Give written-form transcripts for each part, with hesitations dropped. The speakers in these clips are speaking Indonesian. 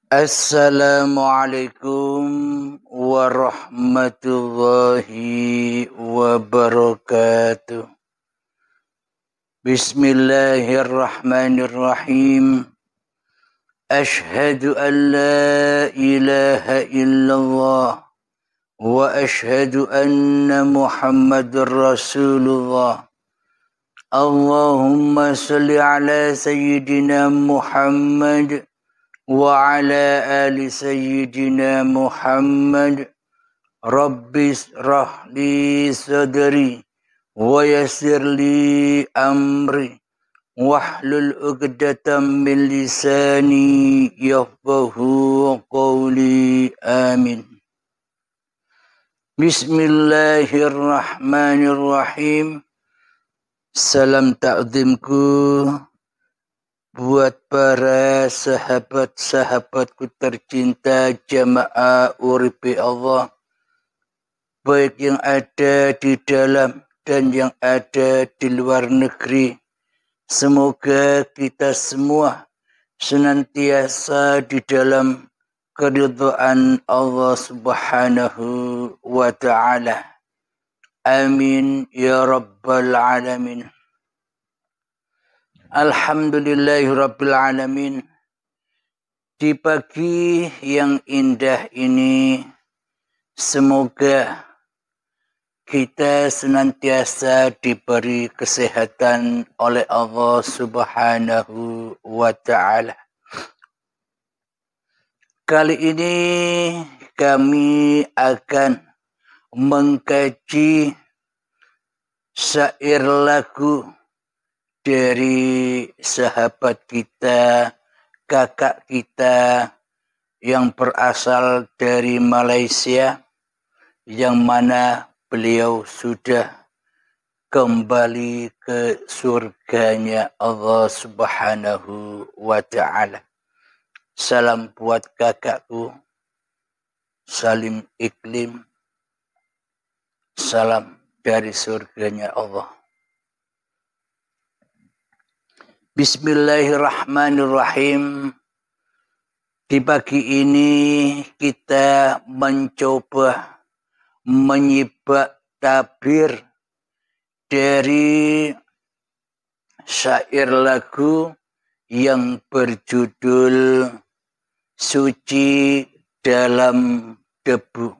Assalamualaikum warahmatullahi wabarakatuh. Bismillahirrahmanirrahim. Ashhadu an la ilaha illallah wa ashhadu anna Muhammadar Rasulullah. Allahumma salli ala sayyidina Muhammad وعلى آل سيدنا محمد رب اشرح لي صدري ويسر لي أمري واحلل عقدة من لساني يفقهوا قولي آمين. Bismillahirrahmanirrahim. Salam takzimku buat para sahabat-sahabatku tercinta jamaah Uripi Allah, baik yang ada di dalam dan yang ada di luar negeri. Semoga kita semua senantiasa di dalam keridhaan Allah Subhanahu wa ta'ala. Amin ya rabbal alamin. Alhamdulillahirrabbilalamin. Di pagi yang indah ini, semoga kita senantiasa diberi kesehatan oleh Allah Subhanahu wa ta'ala. Kali ini kami akan mengkaji syair lagu dari sahabat kita, kakak kita yang berasal dari Malaysia, yang mana beliau sudah kembali ke surganya Allah Subhanahu wa ta'ala. Salam buat kakakku, Salim Iklim. Salam dari surganya Allah. Bismillahirrahmanirrahim. Di pagi ini kita mencoba menyibak tabir dari syair lagu yang berjudul Suci dalam Debu.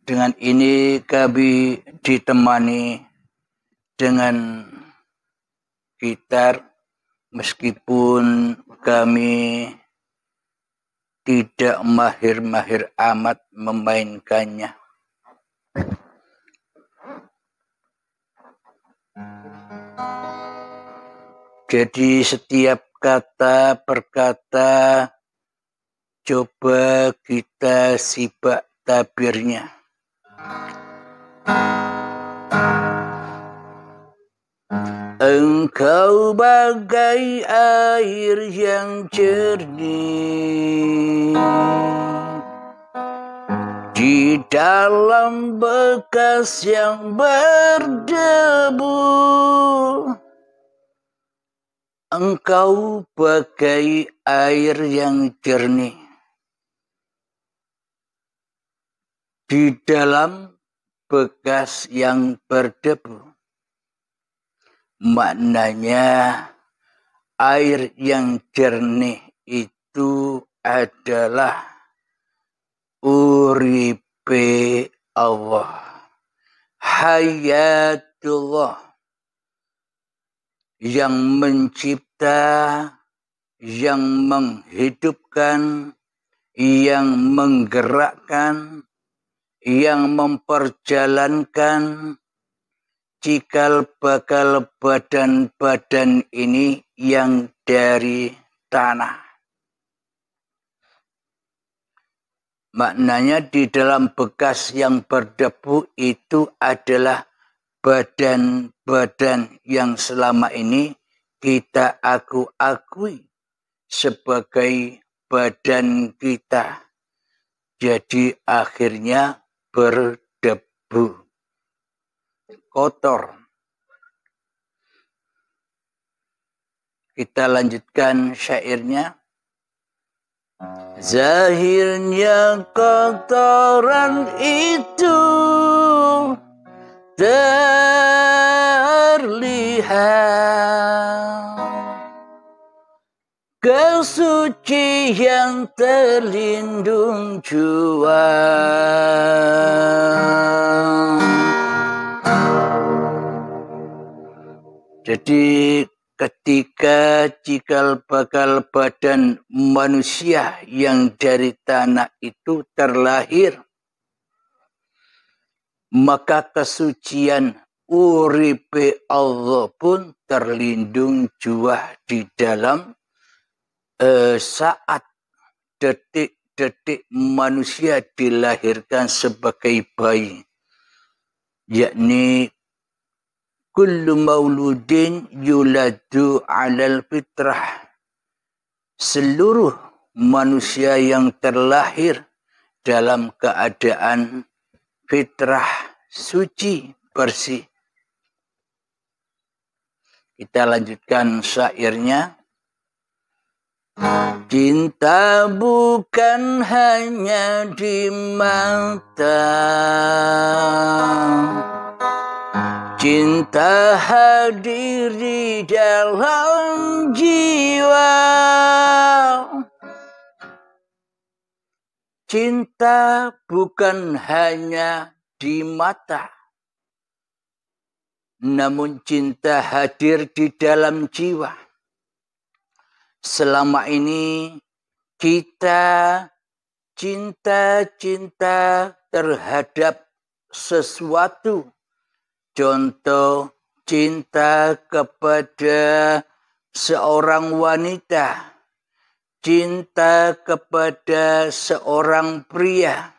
Dengan ini kami ditemani dengan gitar, meskipun kami tidak mahir-mahir amat memainkannya. Jadi setiap kata per kata coba kita simak tabirnya. Engkau bagai air yang jernih di dalam bekas yang berdebu. Engkau bagai air yang jernih di dalam bekas yang berdebu. Maknanya air yang jernih itu adalah uripe Allah, hayatullah, yang mencipta, yang menghidupkan, yang menggerakkan, yang memperjalankan cikal bakal badan-badan ini yang dari tanah. Maknanya di dalam bekas yang berdebu itu adalah badan-badan yang selama ini kita akui sebagai badan kita. Jadi akhirnya berdebu, kotor. Kita lanjutkan syairnya. Zahirnya kotoran itu terlihat, kesucian terlindung jua. Jadi ketika cikal bakal badan manusia yang dari tanah itu terlahir, maka kesucian uripe Allah pun terlindung jua di dalam saat detik-detik manusia dilahirkan sebagai bayi, yakni kullu mauludin yuladu alal fitrah. Seluruh manusia yang terlahir dalam keadaan fitrah suci bersih. Kita lanjutkan syairnya. Cinta bukan hanya di mata, cinta hadir di dalam jiwa. Cinta bukan hanya di mata, namun cinta hadir di dalam jiwa. Selama ini kita cinta terhadap sesuatu. Contoh, cinta kepada seorang wanita, cinta kepada seorang pria,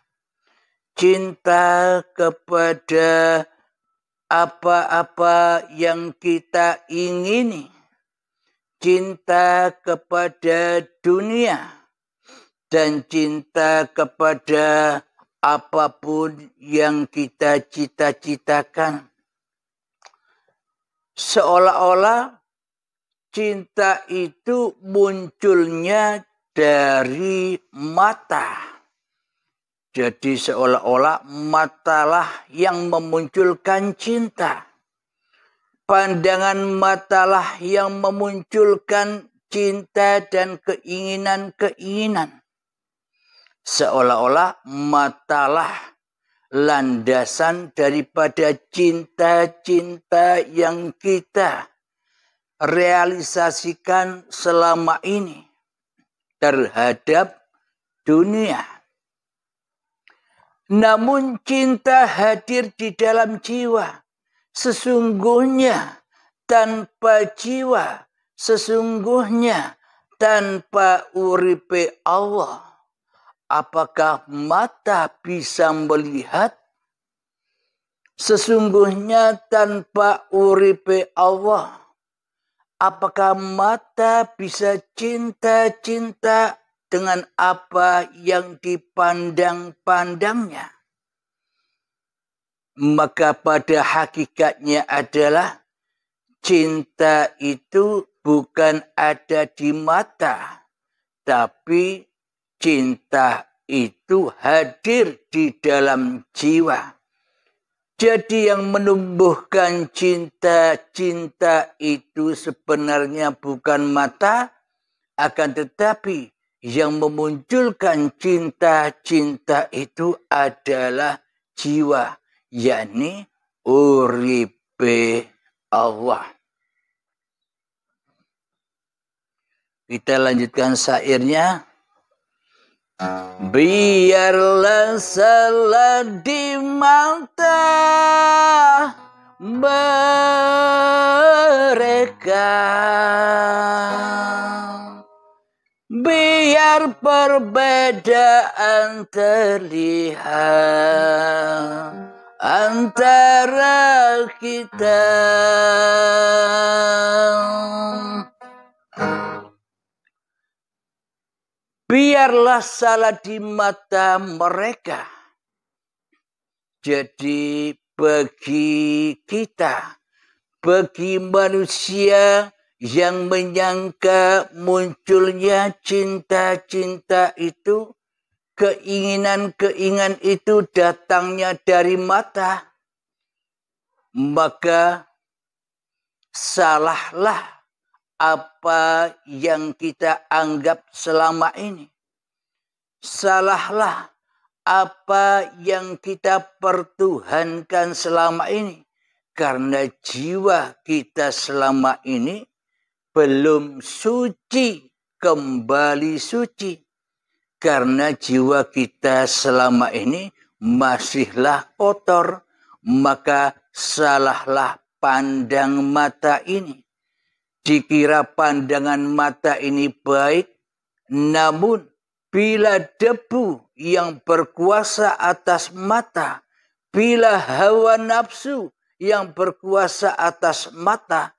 cinta kepada apa-apa yang kita ingini, cinta kepada dunia, dan cinta kepada apapun yang kita cita-citakan. Seolah-olah cinta itu munculnya dari mata. Jadi seolah-olah matalah yang memunculkan cinta. Pandangan matalah yang memunculkan cinta dan keinginan-keinginan. Seolah-olah matalah landasan daripada cinta-cinta yang kita realisasikan selama ini terhadap dunia. Namun cinta hadir di dalam jiwa. Sesungguhnya tanpa jiwa, sesungguhnya tanpa uripe Allah, apakah mata bisa melihat? Sesungguhnya tanpa uripe Allah, apakah mata bisa cinta-cinta dengan apa yang dipandang-pandangnya? Maka pada hakikatnya adalah cinta itu bukan ada di mata, tapi cinta itu hadir di dalam jiwa. Jadi yang menumbuhkan cinta-cinta itu sebenarnya bukan mata, akan tetapi yang memunculkan cinta-cinta itu adalah jiwa, yakni uripe Allah. Kita lanjutkan syairnya. Biarlah salah di mata mereka, biar perbedaan terlihat antara kita. Biarlah salah di mata mereka. Jadi bagi kita, bagi manusia yang menyangka munculnya cinta-cinta itu, keinginan-keinginan itu datangnya dari mata, maka salahlah apa yang kita anggap selama ini. Salahlah apa yang kita pertuhankan selama ini. Karena jiwa kita selama ini belum suci, kembali suci. Karena jiwa kita selama ini masihlah kotor, maka salahlah pandang mata ini. Dikira pandangan mata ini baik, namun bila debu yang berkuasa atas mata, bila hawa nafsu yang berkuasa atas mata,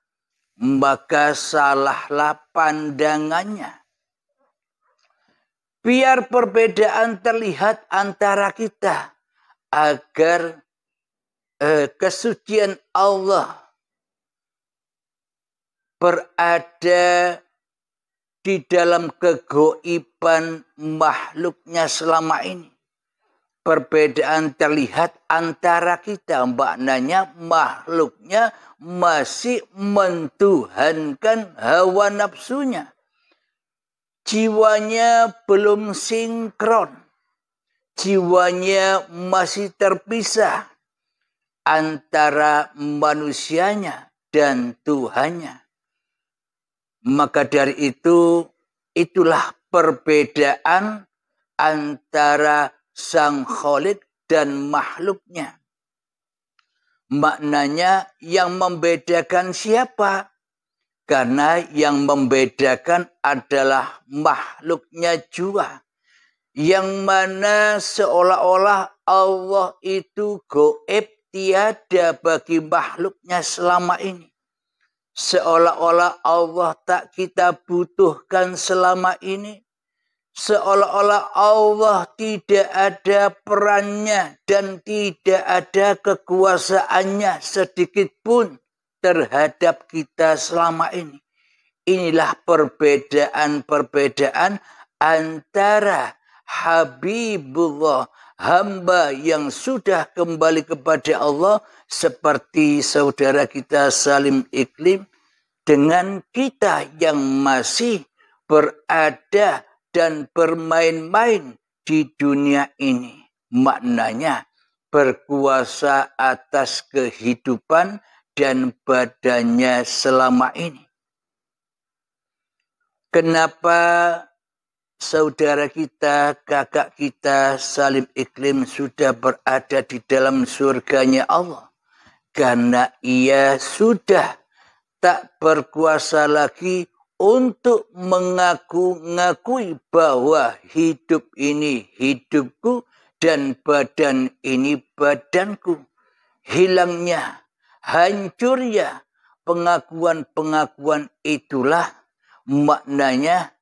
maka salahlah pandangannya. Biar perbedaan terlihat antara kita, agar kesucian Allah berada di dalam kegoiban makhluknya selama ini. Perbedaan terlihat antara kita, maknanya makhluknya masih mentuhankan hawa nafsunya. Jiwanya belum sinkron, jiwanya masih terpisah antara manusianya dan Tuhannya. Maka dari itu, itulah perbedaan antara Sang Khalik dan makhluknya. Maknanya yang membedakan siapa? Karena yang membedakan adalah makhluknya jua. Yang mana seolah-olah Allah itu goib, tiada bagi makhluknya selama ini. Seolah-olah Allah tak kita butuhkan selama ini. Seolah-olah Allah tidak ada perannya dan tidak ada kekuasaannya sedikit pun terhadap kita selama ini. Inilah perbedaan-perbedaan antara Habibullah, hamba yang sudah kembali kepada Allah, seperti saudara kita Salim Iklim, dengan kita yang masih berada dan bermain-main di dunia ini. Maknanya berkuasa atas kehidupan dan badannya selama ini. Kenapa saudara kita, kakak kita Salim Iklim sudah berada di dalam surganya Allah? Karena ia sudah tak berkuasa lagi untuk mengaku-ngakui bahwa hidup ini hidupku dan badan ini badanku. Hilangnya, hancurnya pengakuan-pengakuan itulah maknanya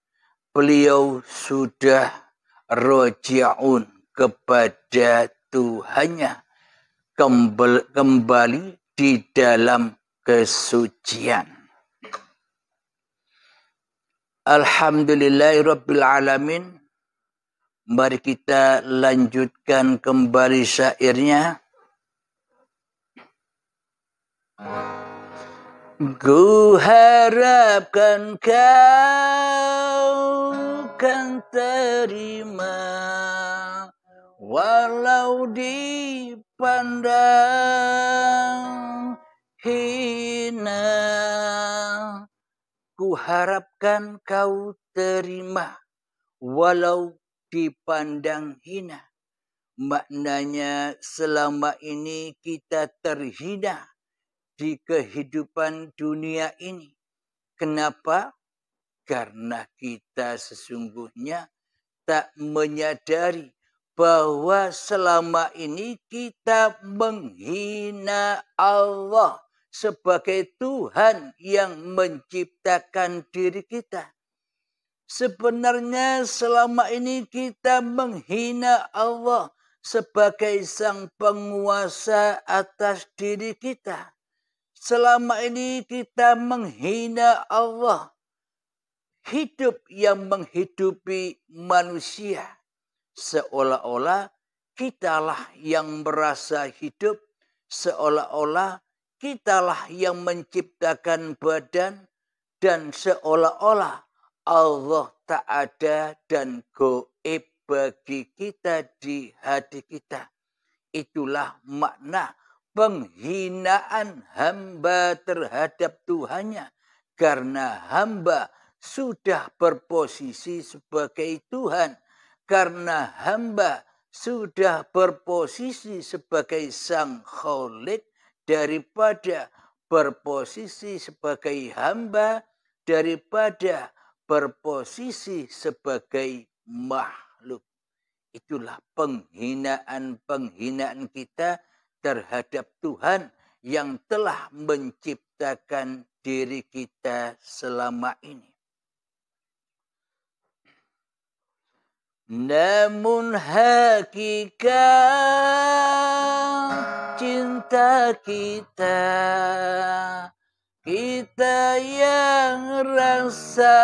beliau sudah roji'un kepada Tuhannya. Kembali di dalam kesucian. Alhamdulillahirrabbilalamin. Mari kita lanjutkan kembali syairnya. Ku harapkan kau kan terima, walau dipandang hina. Ku harapkan kau terima, walau dipandang hina. Maknanya selama ini kita terhina di kehidupan dunia ini. Kenapa? Karena kita sesungguhnya tak menyadari bahwa selama ini kita menghina Allah sebagai Tuhan yang menciptakan diri kita. Sebenarnya selama ini kita menghina Allah sebagai sang penguasa atas diri kita. selama ini kita menghina Allah, hidup yang menghidupi manusia, seolah-olah kitalah yang merasa hidup, seolah-olah kitalah yang menciptakan badan, dan seolah-olah Allah tak ada dan gaib bagi kita di hati kita. Itulah makna penghinaan hamba terhadap Tuhannya. Karena hamba sudah berposisi sebagai Tuhan. Karena hamba sudah berposisi sebagai Sang Khalik, daripada berposisi sebagai hamba, daripada berposisi sebagai makhluk. Itulah penghinaan-penghinaan kita terhadap Tuhan yang telah menciptakan diri kita selama ini. Namun hakikat cinta kita, kita yang rasa.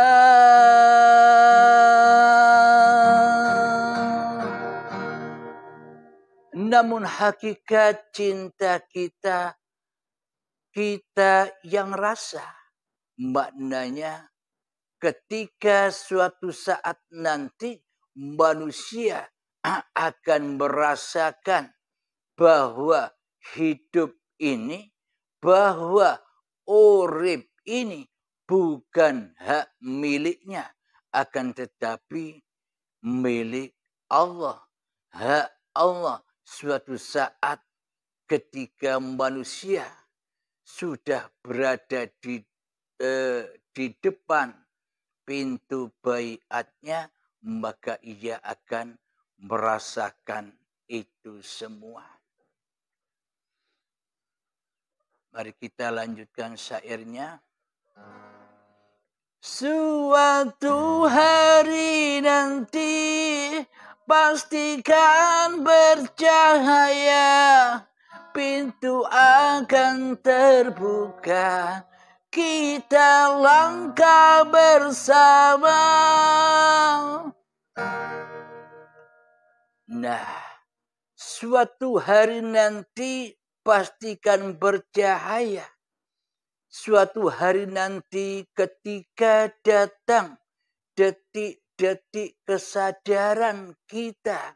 Namun hakikat cinta kita, kita yang rasa. Maknanya ketika suatu saat nanti manusia akan merasakan bahwa hidup ini, bahwa urip ini bukan hak miliknya, akan tetapi milik Allah. Hak Allah. Suatu saat ketika manusia sudah berada di depan pintu baiatnya, maka ia akan merasakan itu semua. Mari kita lanjutkan syairnya. Suatu hari nanti pastikan bercahaya, pintu akan terbuka, kita langkah bersama. Nah, suatu hari nanti pastikan bercahaya. Suatu hari nanti ketika datang detik-detik kesadaran kita.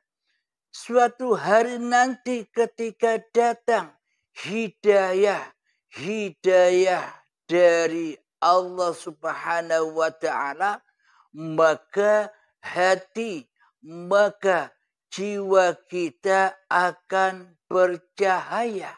Suatu hari nanti ketika datang hidayah dari Allah Subhanahu wa ta'ala, maka hati, maka jiwa kita akan bercahaya.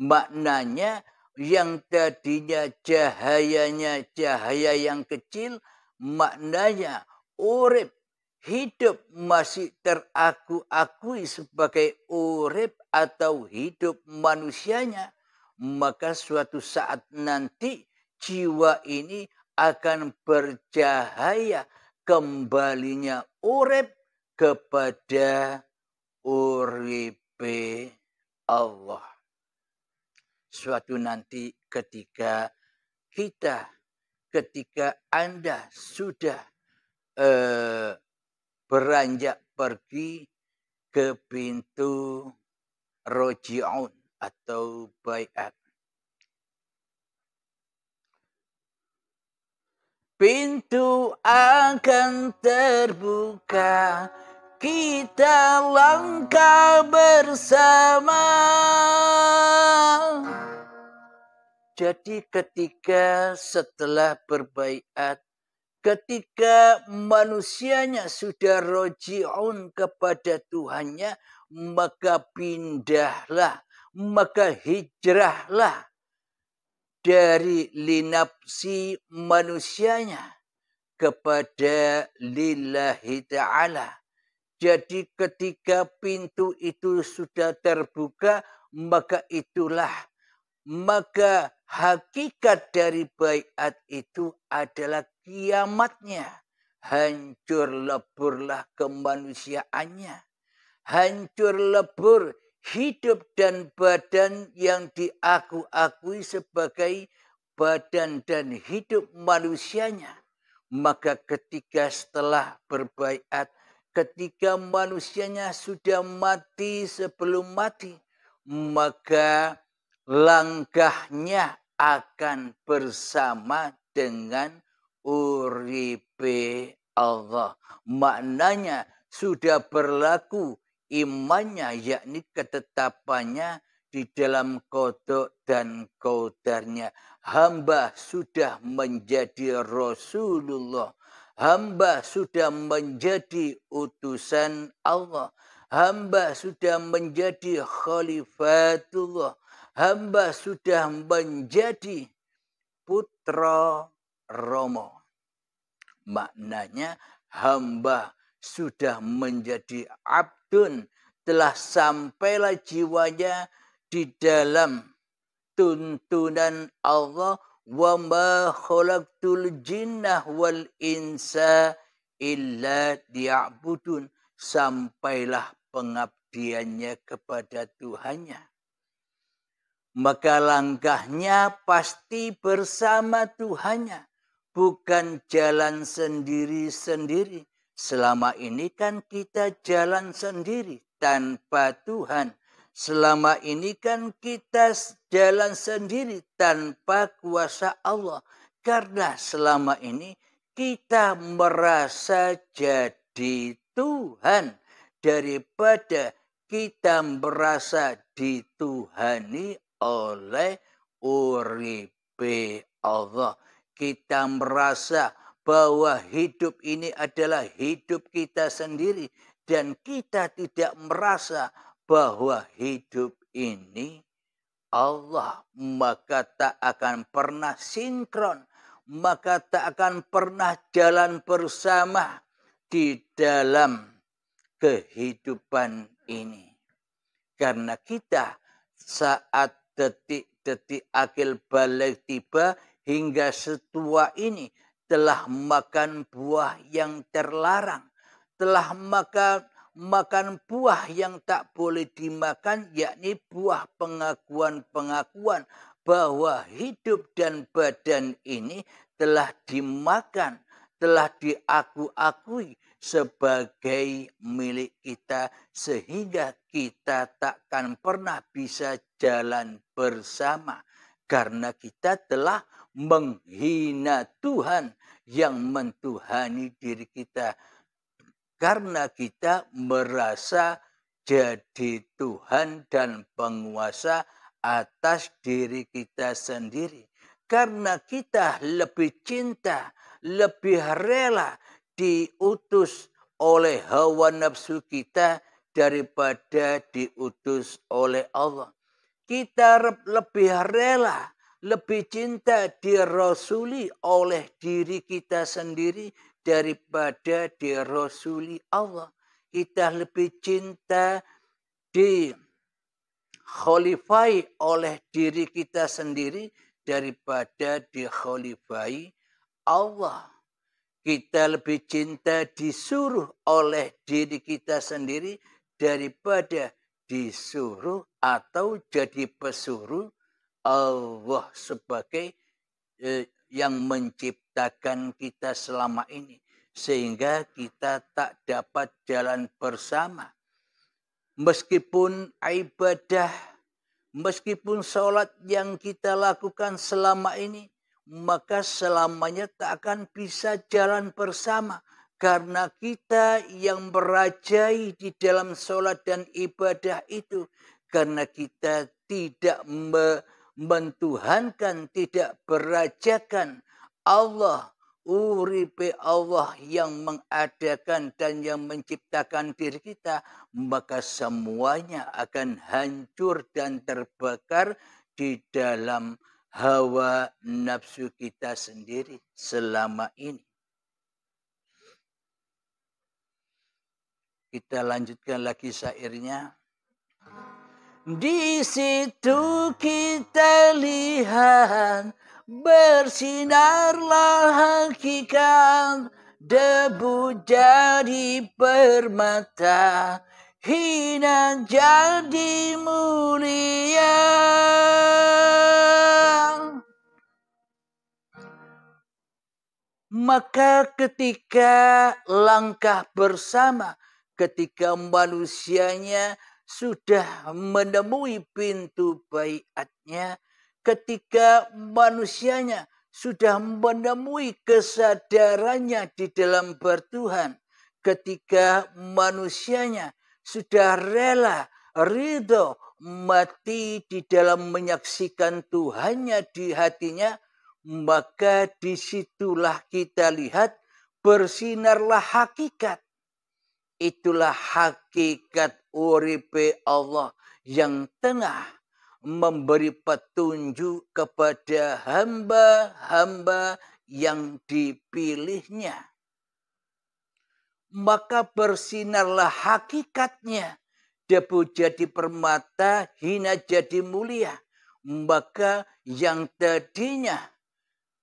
Maknanya yang tadinya cahayanya cahaya yang kecil, maknanya urip, hidup masih teraku-akui sebagai urip atau hidup manusianya, maka suatu saat nanti jiwa ini akan bercahaya, kembalinya urip kepada uripe Allah. Suatu nanti ketika Anda sudah beranjak pergi ke pintu roji'un atau baiat. Pintu akan terbuka, kita langkah bersama. Jadi ketika setelah berbaiat, ketika manusianya sudah roji'un kepada Tuhannya, maka pindahlah, maka hijrahlah dari linapsi manusianya kepada lillahi ta'ala. Jadi ketika pintu itu sudah terbuka, maka hakikat dari baiat itu adalah kiamatnya. Hancur leburlah kemanusiaannya. Hancur lebur hidup dan badan yang diakui sebagai badan dan hidup manusianya. Maka ketika setelah berbaiat, ketika manusianya sudah mati sebelum mati, maka langkahnya akan bersama dengan uripe Allah. Maknanya sudah berlaku imannya, yakni ketetapannya di dalam qada dan qadarnya. Hamba sudah menjadi Rasulullah. Hamba sudah menjadi utusan Allah. Hamba sudah menjadi khalifatullah. Hamba sudah menjadi putra Romo. Maknanya hamba sudah menjadi abdun, telah sampailah jiwanya di dalam tuntunan Allah, wa ma khalaqtul jinnah wal insa illa liya'budun, sampailah pengabdiannya kepada Tuhannya. Maka langkahnya pasti bersama Tuhannya, bukan jalan sendiri-sendiri. Selama ini kan kita jalan sendiri tanpa Tuhan. Selama ini kan kita jalan sendiri tanpa kuasa Allah. Karena selama ini kita merasa jadi Tuhan daripada kita merasa dituhani oleh uripe Allah. Kita merasa bahwa hidup ini adalah hidup kita sendiri dan kita tidak merasa bahwa hidup ini Allah, maka tak akan pernah sinkron, maka tak akan pernah jalan bersama di dalam kehidupan ini. Karena kita saat detik-detik akhir balik tiba hingga setua ini telah makan buah yang terlarang, telah makan buah yang tak boleh dimakan, yakni buah pengakuan-pengakuan bahwa hidup dan badan ini telah dimakan, telah diakui sebagai milik kita, sehingga kita takkan pernah bisa jalan bersama karena kita telah menghina Tuhan yang mentuhani diri kita, karena kita merasa jadi Tuhan dan penguasa atas diri kita sendiri, karena kita lebih cinta, lebih rela diutus oleh hawa nafsu kita daripada diutus oleh Allah. Kita lebih rela, lebih cinta dirasuli oleh diri kita sendiri daripada dirasuli Allah. Kita lebih cinta dikhalifai oleh diri kita sendiri daripada dikhalifai Allah. Kita lebih cinta disuruh oleh diri kita sendiri daripada disuruh atau jadi pesuruh Allah sebagai yang menciptakan kita selama ini. Sehingga kita tak dapat jalan bersama. Meskipun ibadah, meskipun sholat yang kita lakukan selama ini, maka selamanya tak akan bisa jalan bersama. Karena kita yang merajai di dalam sholat dan ibadah itu. Karena kita tidak mentuhankan, tidak berajakan Allah, uripe Allah yang mengadakan dan yang menciptakan diri kita. Maka semuanya akan hancur dan terbakar di dalam hawa nafsu kita sendiri selama ini. Kita lanjutkan lagi syairnya. Di situ kita lihat bersinarlah hakikat, debu jadi permata, hina jadi mulia. Maka ketika langkah bersama, ketika manusianya sudah menemui pintu baiatnya, ketika manusianya sudah menemui kesadarannya di dalam bertuhan, ketika manusianya sudah rela, ridho, mati di dalam menyaksikan Tuhannya di hatinya, maka disitulah kita lihat bersinarlah hakikat. Itulah hakikat uripe Allah yang tengah memberi petunjuk kepada hamba-hamba yang dipilihnya. Maka bersinarlah hakikatnya. Debu jadi permata, hina jadi mulia. Maka yang tadinya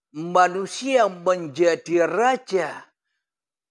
manusia menjadi raja,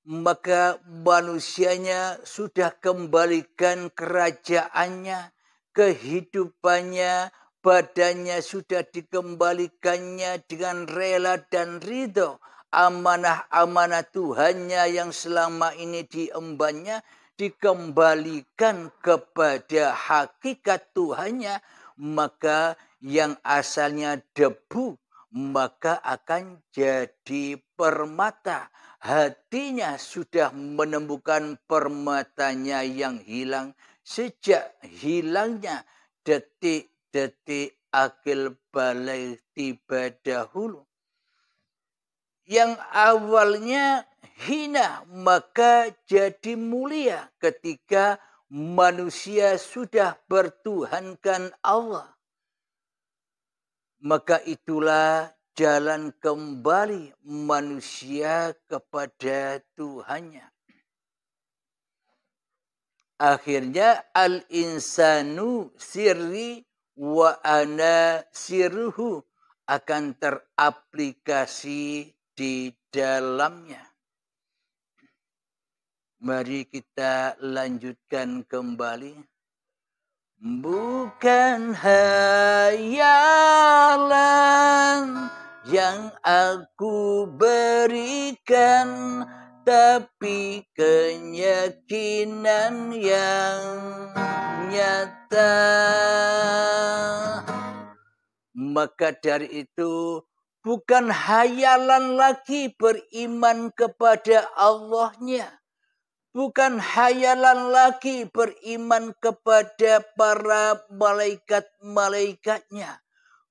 maka manusianya sudah kembalikan kerajaannya, kehidupannya, badannya sudah dikembalikannya dengan rela dan ridho. Amanah-amanah Tuhannya yang selama ini diembannya dikembalikan kepada hakikat Tuhannya, maka yang asalnya debu maka akan jadi permata. Hatinya sudah menemukan permatanya yang hilang sejak hilangnya detik-detik akil balai tiba dahulu. Yang awalnya hina maka jadi mulia ketika manusia sudah bertuhankan Allah. Maka itulah jalan kembali manusia kepada Tuhannya. Akhirnya al-insanu sirri wa ana sirruhu akan teraplikasi di dalamnya. Mari kita lanjutkan kembali. Bukan hayalan yang aku berikan, tapi keyakinan yang nyata. Maka dari itu bukan hayalan lagi beriman kepada Allahnya. Bukan hayalan lagi beriman kepada para malaikat-malaikatnya.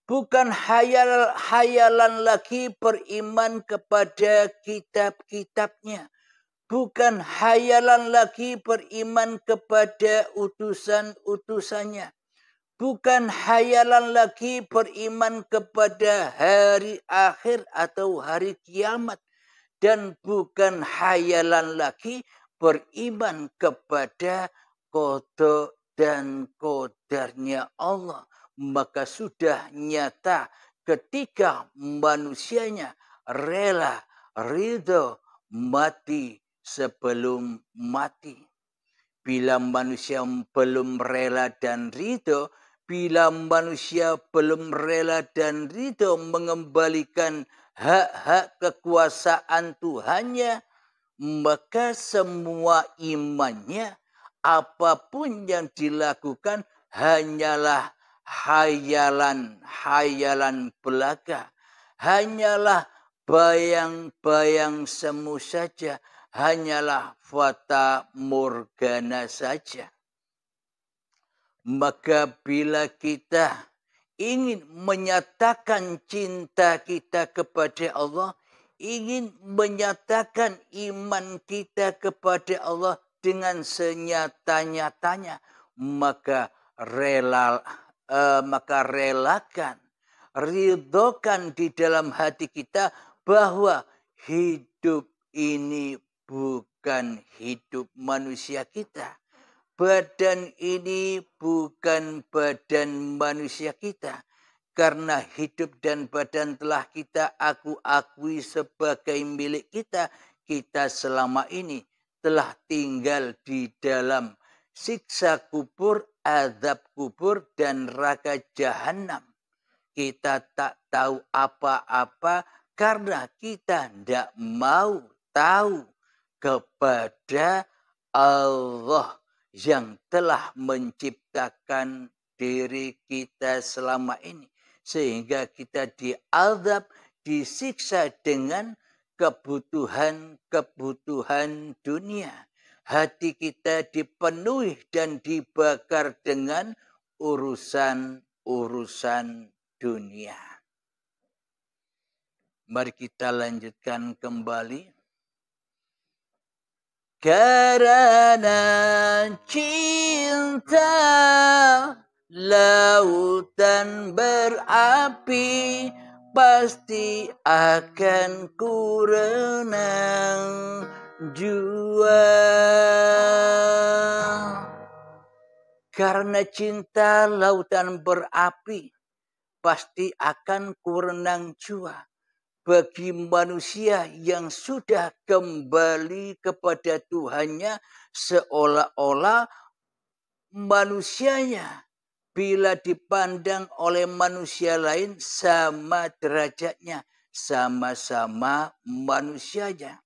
Bukan hayalan lagi beriman kepada kitab-kitabnya. Bukan hayalan lagi beriman kepada utusan-utusannya. Bukan hayalan lagi beriman kepada hari akhir atau hari kiamat. Dan bukan hayalan lagi beriman kepada qada dan qadarnya Allah. Maka sudah nyata ketika manusianya rela, ridho, mati sebelum mati. Bila manusia belum rela dan ridho, bila manusia belum rela dan ridho mengembalikan hak-hak kekuasaan Tuhannya, maka semua imannya, apapun yang dilakukan hanyalah hayalan belaka. Hanyalah bayang-bayang semu saja. Hanyalah fata morgana saja. Maka bila kita ingin menyatakan cinta kita kepada Allah, ingin menyatakan iman kita kepada Allah dengan senyata-nyatanya, maka relakan, ridhokan di dalam hati kita bahwa hidup ini bukan hidup manusia kita. Badan ini bukan badan manusia kita. Karena hidup dan badan telah kita akui sebagai milik kita. Kita selama ini telah tinggal di dalam siksa kubur, azab kubur, dan neraka jahanam. Kita tak tahu apa-apa karena kita tidak mau tahu kepada Allah yang telah menciptakan diri kita selama ini. Sehingga kita diazab, disiksa dengan kebutuhan-kebutuhan dunia. Hati kita dipenuhi dan dibakar dengan urusan-urusan dunia. Mari kita lanjutkan kembali. Karena cinta lautan berapi, pasti akan ku renang jua. Karena cinta lautan berapi, pasti akan ku renang jua. Bagi manusia yang sudah kembali kepada Tuhannya, seolah-olah manusianya bila dipandang oleh manusia lain sama derajatnya, sama-sama manusianya.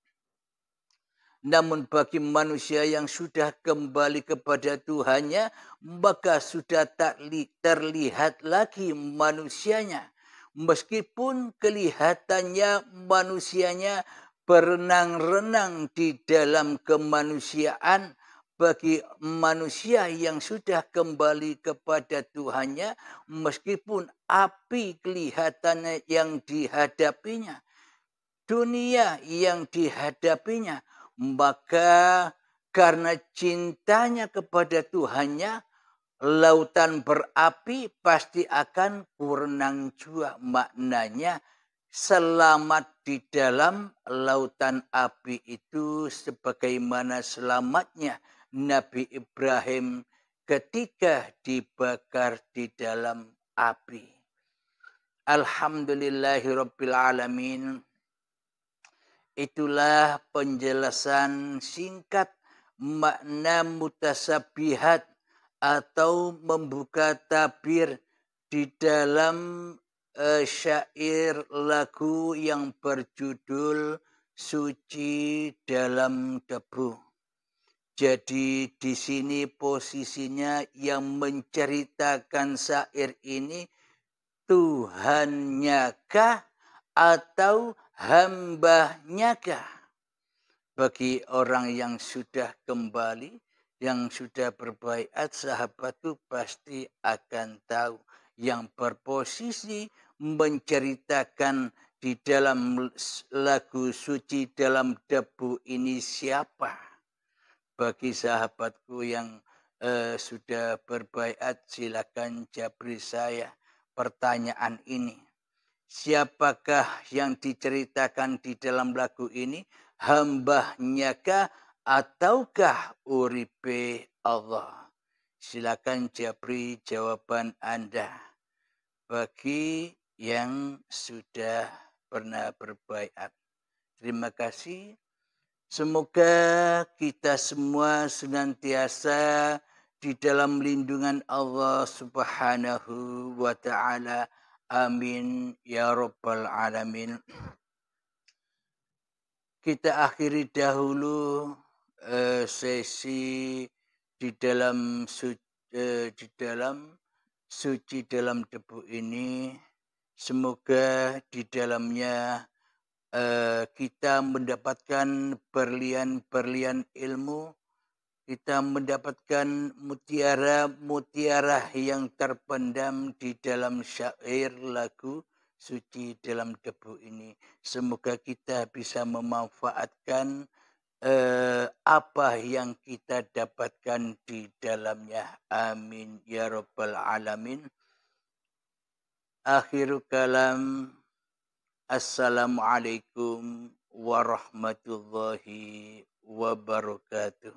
Namun bagi manusia yang sudah kembali kepada Tuhannya, maka sudah tak terlihat lagi manusianya. Meskipun kelihatannya manusianya berenang-renang di dalam kemanusiaan, bagi manusia yang sudah kembali kepada Tuhannya, meskipun api kelihatannya yang dihadapinya, dunia yang dihadapinya, maka karena cintanya kepada Tuhannya, lautan berapi pasti akan kurenang jua. Maknanya selamat di dalam lautan api itu sebagaimana selamatnya Nabi Ibrahim ketika dibakar di dalam api. Alhamdulillahirabbil alamin. Itulah penjelasan singkat makna mutasabihat atau membuka tabir di dalam syair lagu yang berjudul Suci Dalam Debu. Jadi di sini posisinya yang menceritakan syair ini Tuhannyakkah atau hambanyakah? Bagi orang yang sudah kembali, yang sudah berbaiat, sahabat itu pasti akan tahu. Yang berposisi menceritakan di dalam lagu Suci Dalam Debu ini siapa? Bagi sahabatku yang sudah berbaiat, silakan jabri saya pertanyaan ini. Siapakah yang diceritakan di dalam lagu ini? Hambanyakah ataukah uripe Allah? Silakan jabri jawaban Anda. Bagi yang sudah pernah berbaiat. Terima kasih. Semoga kita semua senantiasa di dalam lindungan Allah Subhanahu wa ta'ala. Amin ya rabbal alamin. Kita akhiri dahulu sesi di dalam Suci Dalam Debu ini. Semoga di dalamnya kita mendapatkan berlian-berlian ilmu, kita mendapatkan mutiara-mutiara yang terpendam di dalam syair lagu Suci Dalam Debu ini. Semoga kita bisa memanfaatkan apa yang kita dapatkan di dalamnya. Amin ya rabbal alamin. Akhiru kalam. Assalamualaikum warahmatullahi wabarakatuh.